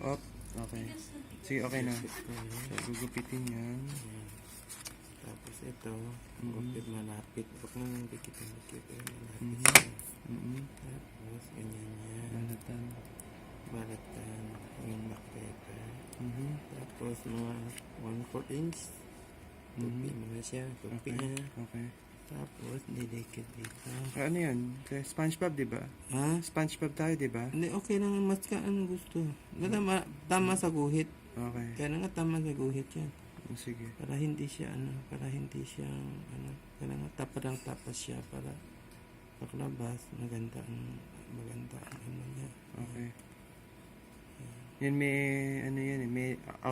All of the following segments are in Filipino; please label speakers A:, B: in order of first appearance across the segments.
A: Up. Okay. Sige, okay na. So, gugupitin yan.
B: Ayan. Tapos ito, gupit malapit. Huwag naman dikit-dikit. Malapit siya. Tapos, ganyan yan.
A: Balatan.
B: Balatan. Yung black pepper. Tapos, mga 1/4 inch. Tupi mo na siya. Tupi
A: Okay.
B: na.
A: Okay.
B: Tapos, didikit dito.
A: Ano yan? SpongeBob, di ba?
B: Ha?
A: SpongeBob tayo, di ba?
B: Hindi, okay lang. Mas ka ano gusto. Tama sa guhit.
A: Okay.
B: Kaya nga tama sa guhit yan.
A: Sige.
B: Para hindi siya para hindi siya kaya nga tapas siya para paglabas maganda ang niya.
A: Okay. Yan may, ano yan eh, may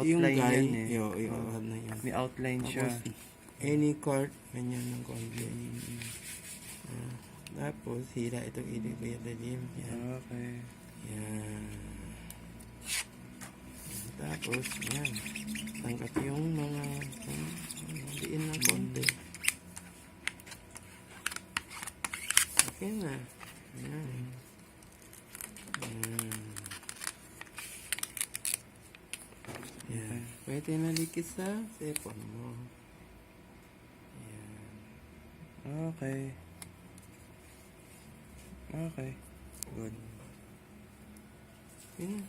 B: Yung
A: outline
B: guy,
A: yan eh.
B: yung na yan.
A: May outline siya.
B: Tapos, any chord, ganyan ng konti. Tapos, hila itong ilalim. Yan.
A: Okay.
B: Yan. Tapos, yan. Tangkat yung mga diin ng konti. Okay na. Yan. Yan. Yan. Pwede na likit sa sepon mo. Yan.
A: Okay. Okay. Good.
B: Yan.